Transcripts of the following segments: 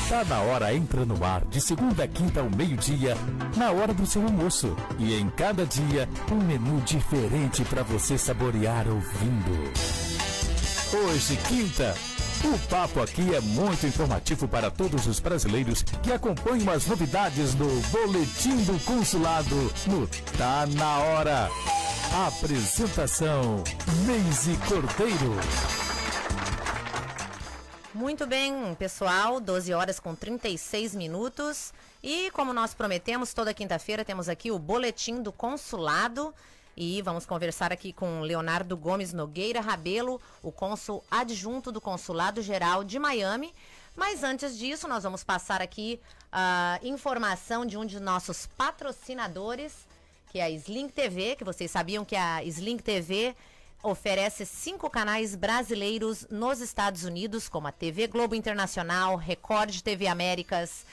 Tá na hora, entra no ar, de segunda a quinta ao meio-dia, na hora do seu almoço. E em cada dia, um menu diferente para você saborear ouvindo. Hoje, quinta, o papo aqui é muito informativo para todos os brasileiros que acompanham as novidades do Boletim do Consulado no Tá na Hora. Apresentação, Neise Cordeiro. Muito bem, pessoal, 12 horas com 36 minutos. E como nós prometemos, toda quinta-feira temos aqui o Boletim do Consulado. E vamos conversar aqui com Leonardo Gomes Nogueira Rabelo, o cônsul adjunto do Consulado Geral de Miami. Mas antes disso, nós vamos passar aqui a informação de um de nossos patrocinadores, que é a Sling TV, que vocês sabiam que a Sling TV oferece 5 canais brasileiros nos Estados Unidos, como a TV Globo Internacional, Record TV Américas,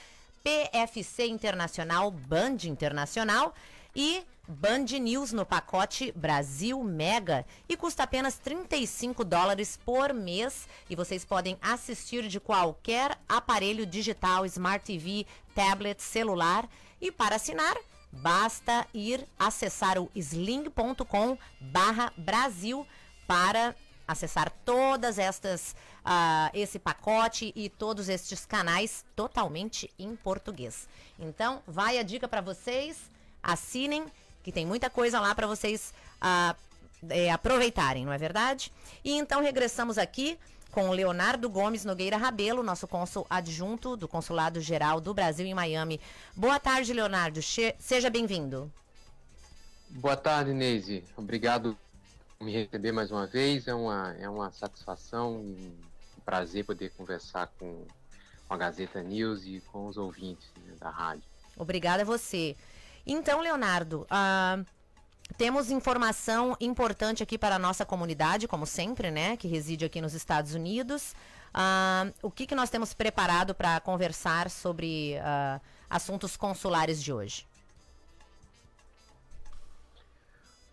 PFC Internacional, Band Internacional e Band News no pacote Brasil Mega, e custa apenas $35 por mês, e vocês podem assistir de qualquer aparelho digital, Smart TV, tablet, celular. E para assinar, basta ir acessar o sling.com/Brasil para acessar todas estas, esse pacote e todos estes canais totalmente em português. Então, vai a dica para vocês, assinem, que tem muita coisa lá para vocês aproveitarem, não é verdade? E então regressamos aqui com o Leonardo Gomes Nogueira Rabelo, nosso cônsul adjunto do Consulado Geral do Brasil em Miami. Boa tarde, Leonardo. Seja bem-vindo. Boa tarde, Neise. Obrigado por me receber mais uma vez. É uma satisfação e um prazer poder conversar com a Gazeta News e com os ouvintes, né, da rádio. Obrigada a você. Então, Leonardo, temos informação importante aqui para a nossa comunidade, como sempre, né, que reside aqui nos Estados Unidos. O que nós temos preparado para conversar sobre assuntos consulares de hoje?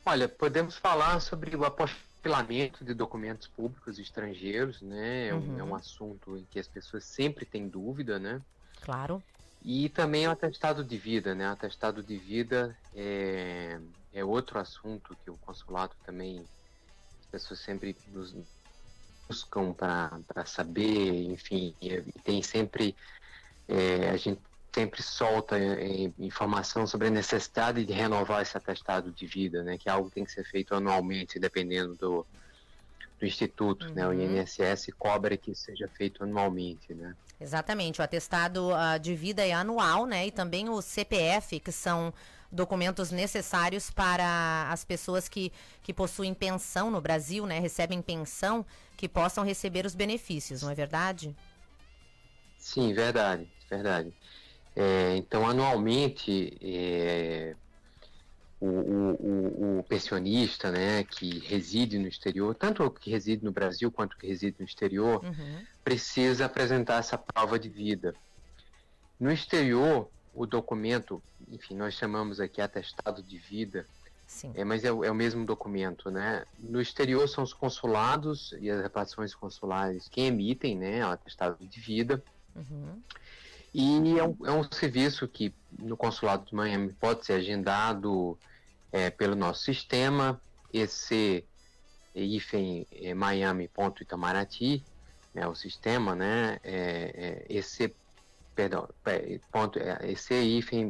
Olha, podemos falar sobre o apostilamento de documentos públicos estrangeiros, né? É um assunto em que as pessoas sempre têm dúvida, né? Claro. E também o atestado de vida, né? O atestado de vida é outro assunto que o consulado também, as pessoas sempre nos buscam para saber, enfim, e tem sempre, a gente sempre solta informação sobre a necessidade de renovar esse atestado de vida, né? Que é algo que tem que ser feito anualmente, dependendo do Instituto, né? O INSS cobra que seja feito anualmente, né? Exatamente, o atestado de vida é anual, né? E também o CPF, que são documentos necessários para as pessoas que possuem pensão no Brasil, né? Recebem pensão, que possam receber os benefícios, não é verdade? Sim, verdade, verdade. Então, anualmente, o pensionista, né, que reside no exterior, tanto o que reside no Brasil quanto o que reside no exterior, precisa apresentar essa prova de vida. No exterior, o documento, enfim, nós chamamos aqui atestado de vida, sim, mas é o mesmo documento, né? No exterior são os consulados e as repartições consulares que emitem, né, o atestado de vida. E é um serviço que no Consulado de Miami pode ser agendado pelo nosso sistema, Miami.Itamaraty, né, o sistema, né,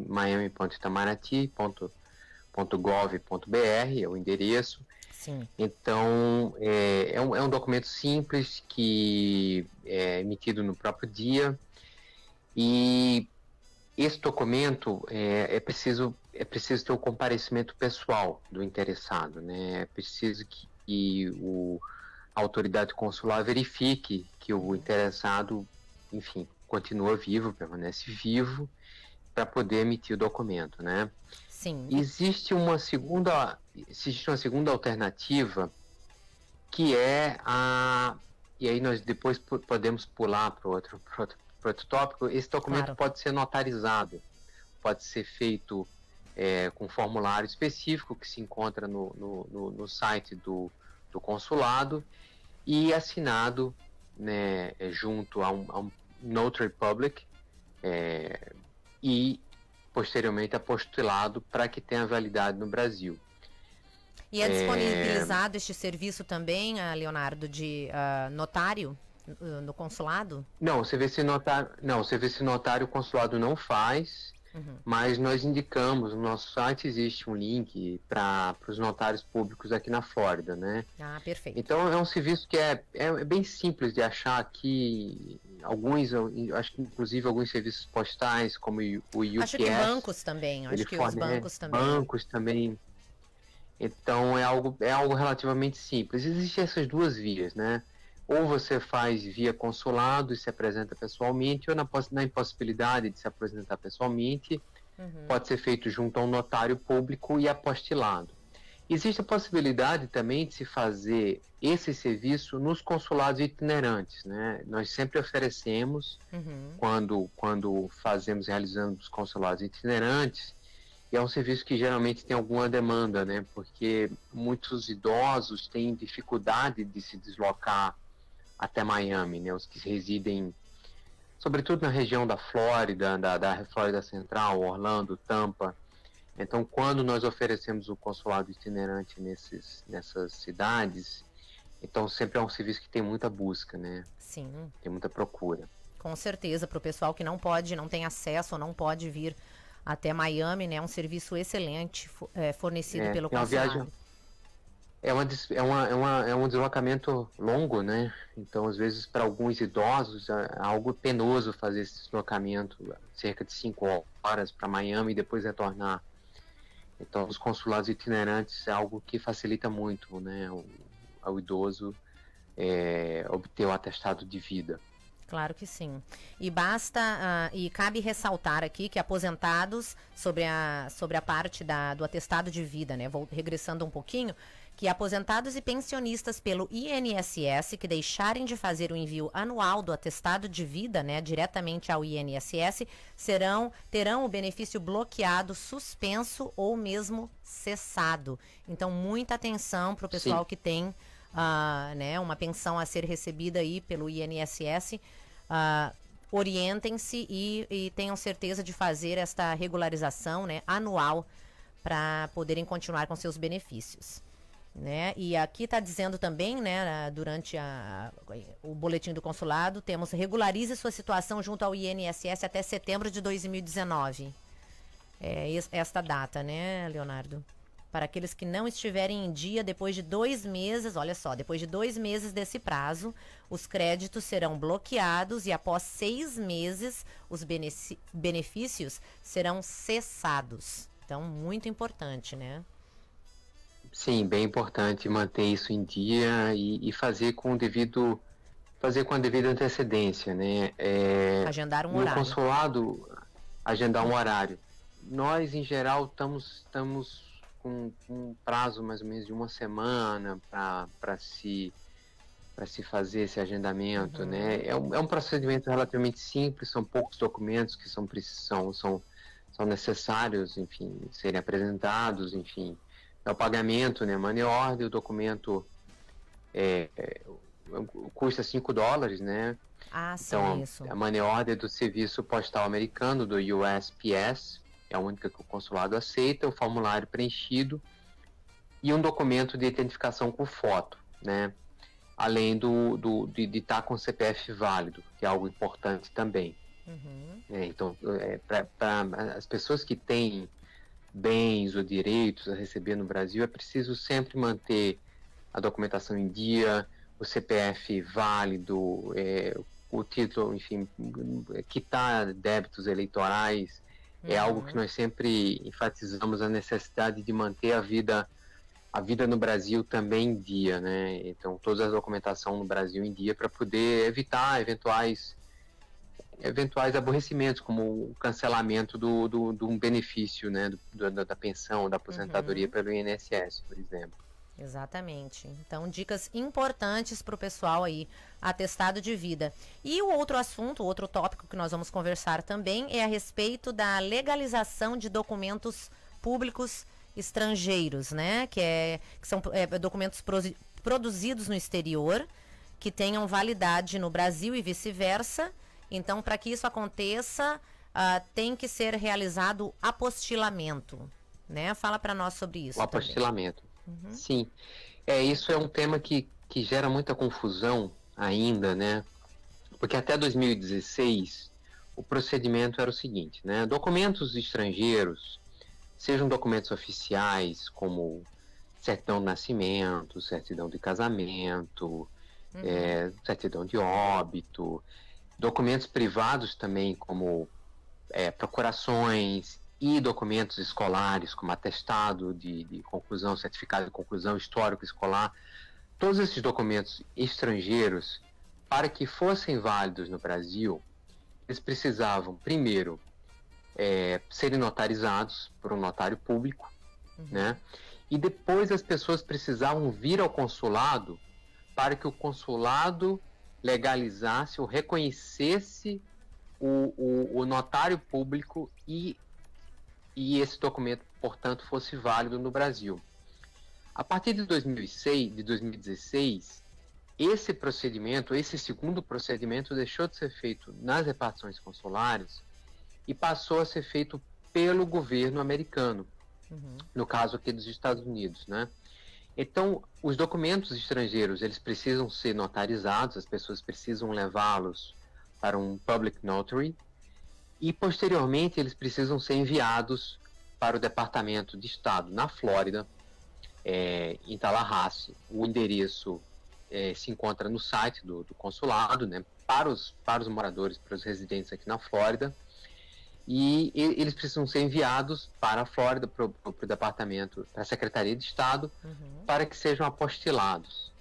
Miami.Itamaraty.gov.br é o endereço. Sim. Então, é um documento simples que é emitido no próprio dia. E esse documento é preciso ter o comparecimento pessoal do interessado, né? É preciso que a autoridade consular verifique que o interessado, enfim, continua vivo, permanece vivo, para poder emitir o documento, né? Sim. Existe uma segunda alternativa, que e aí nós depois podemos pular para outro tópico. Esse documento, claro, pode ser notarizado, pode ser feito com formulário específico que se encontra no site do consulado e assinado, né, junto a um Notary Public, e posteriormente apostilado para que tenha validade no Brasil. E é disponibilizado este serviço também, Leonardo, de notário no consulado? Não, o serviço notário o consulado não faz, mas nós indicamos, no nosso site existe um link para os notários públicos aqui na Flórida, né? Ah, perfeito. Então é um serviço que é bem simples de achar aqui. Acho que inclusive alguns serviços postais, como o UPS. Acho que bancos também, acho que os bancos também. Bancos também. Então é algo relativamente simples. Existem essas duas vias, né? Ou você faz via consulado e se apresenta pessoalmente, ou na impossibilidade de se apresentar pessoalmente, pode ser feito junto a um notário público e apostilado. Existe a possibilidade também de se fazer esse serviço nos consulados itinerantes, né? Nós sempre oferecemos, quando realizamos os consulados itinerantes, e é um serviço que geralmente tem alguma demanda, né? Porque muitos idosos têm dificuldade de se deslocar até Miami, né? Os que residem, sobretudo na região da Flórida, da Flórida Central, Orlando, Tampa. Então, quando nós oferecemos o consulado itinerante nessas cidades, então sempre é um serviço que tem muita busca, né? Sim. Tem muita procura. Com certeza, para o pessoal que não tem acesso ou não pode vir até Miami, né? É um serviço excelente fornecido pelo consulado. É um deslocamento longo, né? Então, às vezes, para alguns idosos, é algo penoso fazer esse deslocamento, cerca de 5 horas para Miami e depois retornar. Então, os consulados itinerantes é algo que facilita muito, né, ao idoso obter o atestado de vida. Claro que sim. E e cabe ressaltar aqui que aposentados, sobre a parte do atestado de vida, né, vou regressando um pouquinho, que aposentados e pensionistas pelo INSS que deixarem de fazer o envio anual do atestado de vida, né, diretamente ao INSS, terão o benefício bloqueado, suspenso ou mesmo cessado. Então, muita atenção para o pessoal que tem né, uma pensão a ser recebida aí pelo INSS. Orientem-se e tenham certeza de fazer esta regularização, né, anual para poderem continuar com seus benefícios. Né? E aqui está dizendo também, né, durante o boletim do consulado, temos: regularize sua situação junto ao INSS até setembro de 2019. Esta data, né, Leonardo? Para aqueles que não estiverem em dia depois de 2 meses, olha só, depois de 2 meses desse prazo, os créditos serão bloqueados e após 6 meses os benefícios serão cessados. Então, muito importante, né? Sim, bem importante manter isso em dia e fazer com a devida antecedência, né? Agendar um no horário. No consulado, agendar um horário. Nós, em geral, estamos com um prazo mais ou menos de 1 semana para se fazer esse agendamento, né? É um procedimento relativamente simples, são poucos documentos que são necessários, enfim, serem apresentados, enfim. É o pagamento, né? Money order, o documento custa $5, né? Ah, sim, então, isso. A money order do serviço postal americano, do USPS, é a única que o consulado aceita, o formulário preenchido e um documento de identificação com foto, né? Além de estar com o CPF válido, que é algo importante também. Então, para as pessoas que têm bens ou direitos a receber no Brasil, é preciso sempre manter a documentação em dia, o CPF válido, o título, enfim, quitar débitos eleitorais. É algo que nós sempre enfatizamos, a necessidade de manter a vida no Brasil também em dia, né? Então, toda a documentação no Brasil em dia para poder evitar eventuais aborrecimentos, como o cancelamento de um benefício, né, da pensão, da aposentadoria pelo INSS, por exemplo. Exatamente. Então, dicas importantes para o pessoal aí, atestado de vida. E o outro assunto, o outro tópico que nós vamos conversar também é a respeito da legalização de documentos públicos estrangeiros, né? Que são documentos produzidos no exterior, que tenham validade no Brasil e vice-versa. Então, para que isso aconteça, tem que ser realizado apostilamento, né? Fala para nós sobre isso. O apostilamento. Sim. Isso é um tema que gera muita confusão ainda, né? Porque até 2016 o procedimento era o seguinte, né? Documentos estrangeiros, sejam documentos oficiais como certidão de nascimento, certidão de casamento, certidão de óbito, documentos privados também como procurações e documentos escolares como atestado de conclusão, certificado de conclusão, histórico escolar, todos esses documentos estrangeiros, para que fossem válidos no Brasil, eles precisavam, primeiro, serem notarizados por um notário público, né? E depois as pessoas precisavam vir ao consulado para que o consulado legalizasse ou reconhecesse o notário público e esse documento, portanto, fosse válido no Brasil. A partir de 2016, esse procedimento, esse segundo procedimento, deixou de ser feito nas repartições consulares e passou a ser feito pelo governo americano, no caso aqui dos Estados Unidos, né? Então, os documentos estrangeiros, eles precisam ser notarizados, as pessoas precisam levá-los para um public notary e, posteriormente, eles precisam ser enviados para o Departamento de Estado na Flórida, em Tallahassee. O endereço se encontra no site do consulado, né, para os moradores, para os residentes aqui na Flórida, e eles precisam ser enviados para a Flórida, para o Departamento, para a Secretaria de Estado, para que sejam apostilados.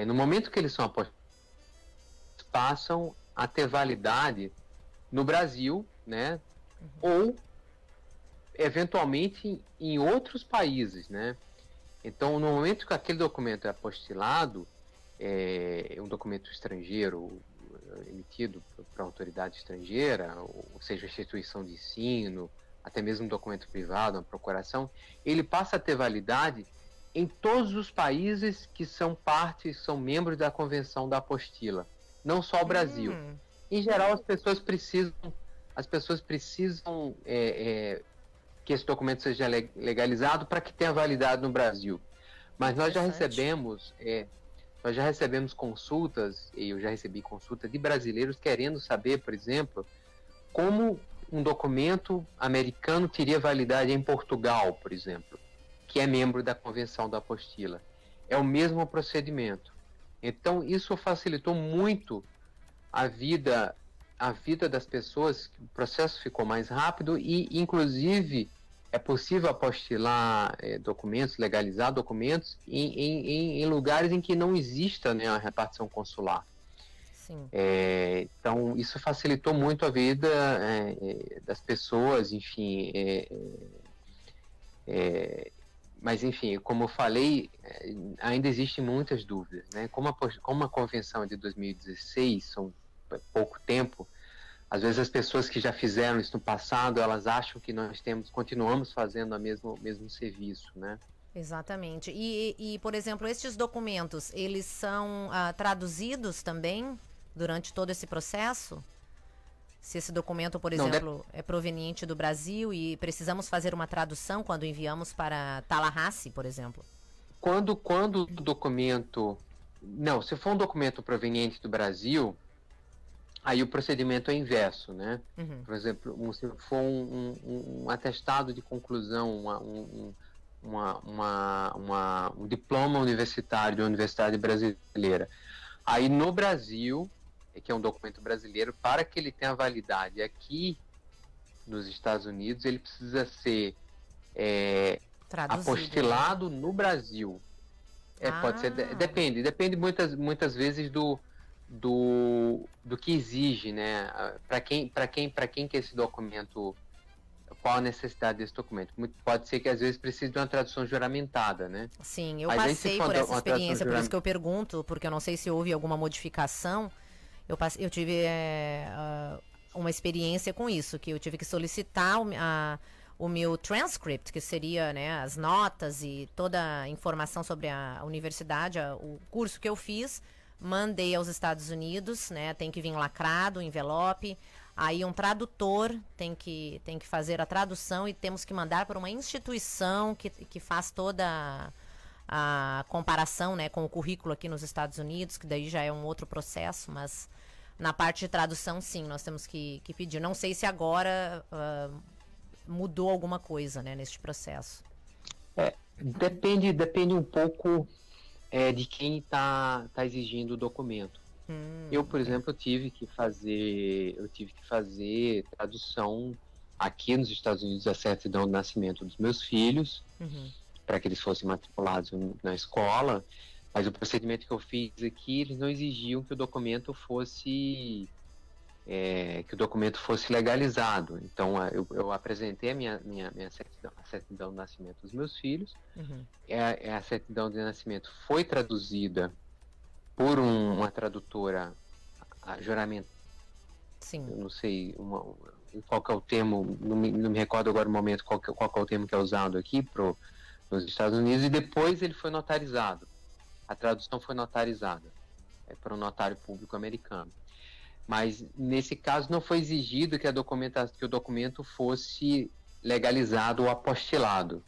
No momento que eles são apostilados, passam a ter validade no Brasil, né, ou eventualmente em outros países, né? Então, no momento que aquele documento é apostilado, um documento estrangeiro emitido para autoridade estrangeira, ou seja, instituição de ensino, até mesmo um documento privado, uma procuração, ele passa a ter validade em todos os países que são membros da Convenção da Apostila, não só o Brasil. Em geral, as pessoas precisam que esse documento seja legalizado para que tenha validade no Brasil. Mas nós já recebemos consultas, e eu já recebi consulta de brasileiros querendo saber, por exemplo, como um documento americano teria validade em Portugal, por exemplo, que é membro da Convenção da Apostila. É o mesmo procedimento. Então, isso facilitou muito a vida das pessoas, o processo ficou mais rápido e, inclusive, é possível apostilar documentos, legalizar documentos em lugares em que não exista, né, a repartição consular. Sim. Então, isso facilitou muito a vida das pessoas, enfim. Mas, enfim, como eu falei, ainda existem muitas dúvidas, né? Como a convenção é de 2016, são pouco tempo, às vezes as pessoas que já fizeram isso no passado, elas acham que nós continuamos fazendo o mesmo serviço, né? Exatamente. E, por exemplo, estes documentos, eles são traduzidos também durante todo esse processo? Se esse documento, por exemplo, é proveniente do Brasil e precisamos fazer uma tradução quando enviamos para Tallahassee, por exemplo? Quando o documento... Não, se for um documento proveniente do Brasil, aí o procedimento é inverso, né? Por exemplo, se for um atestado de conclusão, um diploma universitário de uma universidade brasileira. Aí no Brasil, que é um documento brasileiro, para que ele tenha validade aqui nos Estados Unidos, ele precisa ser apostilado no Brasil. Pode ser, depende muitas vezes do que exige, né? Para quem que esse documento, qual a necessidade desse documento? Pode ser que às vezes precise de uma tradução juramentada, né? Sim, eu passei por essa experiência, por isso que eu pergunto, porque eu não sei se houve alguma modificação. Eu tive uma experiência com isso, que eu tive que solicitar o meu transcript, que seria, né, as notas e toda a informação sobre a universidade, o curso que eu fiz. Mandei aos Estados Unidos, né? Tem que vir lacrado, envelope. aí um tradutor tem que fazer a tradução e temos que mandar para uma instituição que faz toda a comparação, né, com o currículo aqui nos Estados Unidos, que daí já é um outro processo, mas na parte de tradução, sim, nós temos que pedir. Não sei se agora mudou alguma coisa, né, neste processo. Depende um pouco de quem está exigindo o documento. Eu, por exemplo, tive que fazer tradução aqui nos Estados Unidos da certidão de nascimento dos meus filhos, para que eles fossem matriculados na escola, mas o procedimento que eu fiz aqui, eles não exigiam que o documento fosse legalizado. Então, eu apresentei a minha certidão de nascimento dos meus filhos. A certidão de nascimento foi traduzida por uma tradutora juramento. Sim. Eu não sei qual que é o termo, não me recordo agora no momento qual que é o termo que é usado aqui nos Estados Unidos, e depois ele foi notarizado. A tradução foi notarizada por um notário público americano. Mas, nesse caso, não foi exigido que o documento fosse legalizado ou apostilado.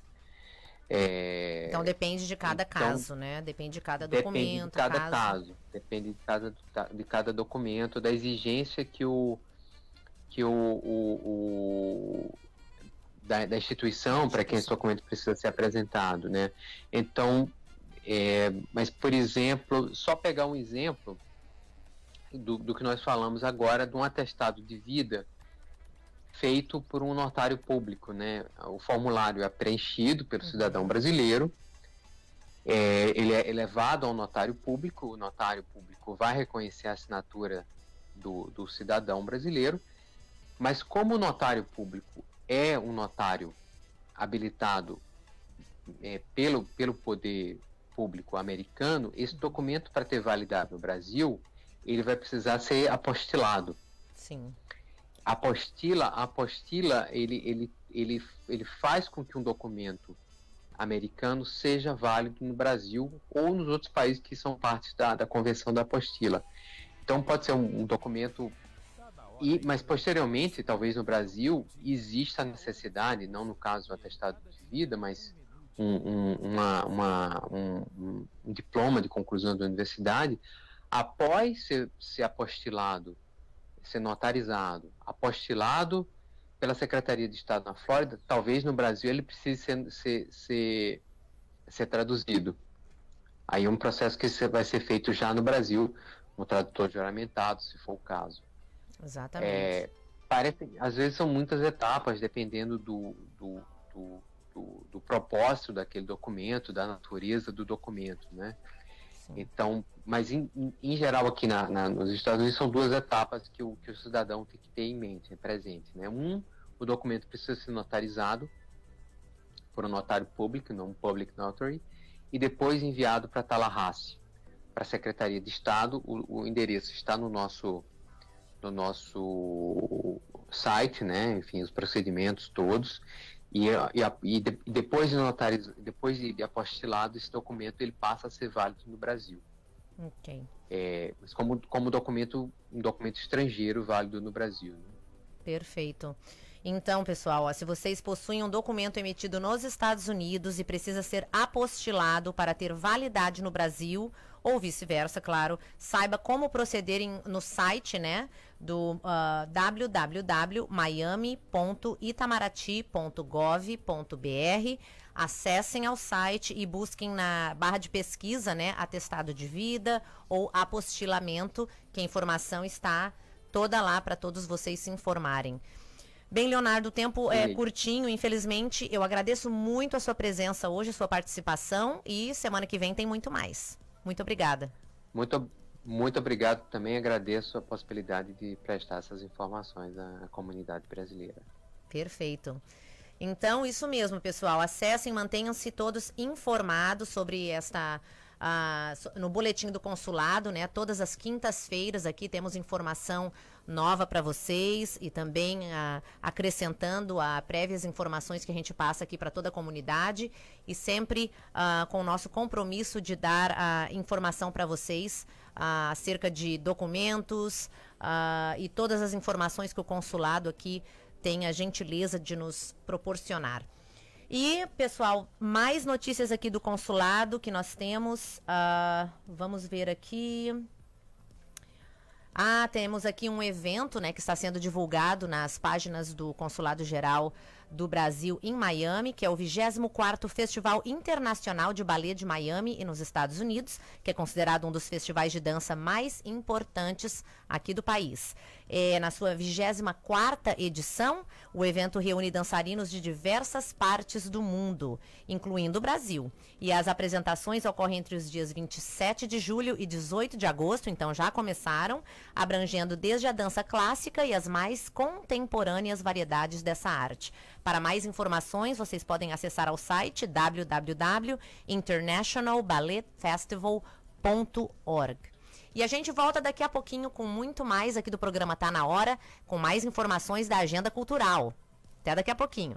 Então, depende de cada caso, né? Depende de cada documento. Depende de cada caso. Depende de cada documento, da exigência da instituição para quem esse documento precisa ser apresentado, né? Então, mas, por exemplo, só pegar um exemplo do que nós falamos agora, de um atestado de vida feito por um notário público, né? O formulário é preenchido pelo cidadão brasileiro, ele é levado ao notário público, o notário público vai reconhecer a assinatura do cidadão brasileiro, mas como o notário público é um notário habilitado pelo poder público americano, esse documento, para ter validade no Brasil, ele vai precisar ser apostilado. Sim. A apostila ele faz com que um documento americano seja válido no Brasil ou nos outros países que são parte da convenção da apostila. Então pode ser um documento, mas posteriormente, talvez no Brasil, exista a necessidade, não no caso do atestado de vida, mas um diploma de conclusão da universidade, após ser apostilado, ser notarizado, apostilado pela Secretaria de Estado na Flórida, talvez no Brasil ele precise ser traduzido. Aí é um processo que vai ser feito já no Brasil, um tradutor juramentado, se for o caso. Exatamente. Às vezes são muitas etapas, dependendo do propósito daquele documento, da natureza do documento, né? Sim. Então, mas em geral aqui nos Estados Unidos são duas etapas que o cidadão tem que ter em mente, presente, né? O documento precisa ser notarizado por um notário público, não um public notary, e depois enviado para Tallahassee, para a Secretaria de Estado. O endereço está no nosso site, né? Enfim, os procedimentos todos. E depois de apostilado, esse documento ele passa a ser válido no Brasil. Ok. Mas como um documento estrangeiro válido no Brasil. Né? Perfeito. Então, pessoal, se vocês possuem um documento emitido nos Estados Unidos e precisa ser apostilado para ter validade no Brasil, ou vice-versa, claro, saiba como proceder no site, né, do www.miami.itamaraty.gov.br. Acessem ao site e busquem na barra de pesquisa, né, atestado de vida ou apostilamento, que a informação está toda lá para todos vocês se informarem. Bem, Leonardo, o tempo é curtinho, infelizmente. Eu agradeço muito a sua presença hoje, a sua participação, e semana que vem tem muito mais. Muito obrigada. Muito obrigado. Também agradeço a possibilidade de prestar essas informações à comunidade brasileira. Perfeito. Então, isso mesmo, pessoal. Acessem, mantenham-se todos informados sobre no boletim do consulado, né? Todas as quintas-feiras aqui temos informação nova para vocês e também acrescentando a prévias informações que a gente passa aqui para toda a comunidade e sempre com o nosso compromisso de dar a informação para vocês acerca de documentos, e todas as informações que o consulado aqui tem a gentileza de nos proporcionar. E, pessoal, mais notícias aqui do consulado que nós temos. Vamos ver aqui. Temos aqui um evento, né, que está sendo divulgado nas páginas do Consulado Geral do Brasil em Miami, que é o 24º Festival Internacional de Ballet de Miami e nos Estados Unidos, que é considerado um dos festivais de dança mais importantes aqui do país. Na sua 24ª edição, o evento reúne dançarinos de diversas partes do mundo, incluindo o Brasil. E as apresentações ocorrem entre os dias 27 de julho e 18 de agosto, então já começaram, abrangendo desde a dança clássica e as mais contemporâneas variedades dessa arte. Para mais informações, vocês podem acessar ao site www.internationalballetfestival.org. E a gente volta daqui a pouquinho com muito mais aqui do programa Tá Na Hora, com mais informações da agenda cultural. Até daqui a pouquinho.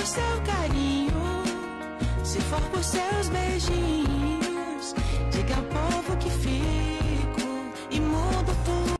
Seu carinho, se for por seus beijinhos, diga ao povo que fica.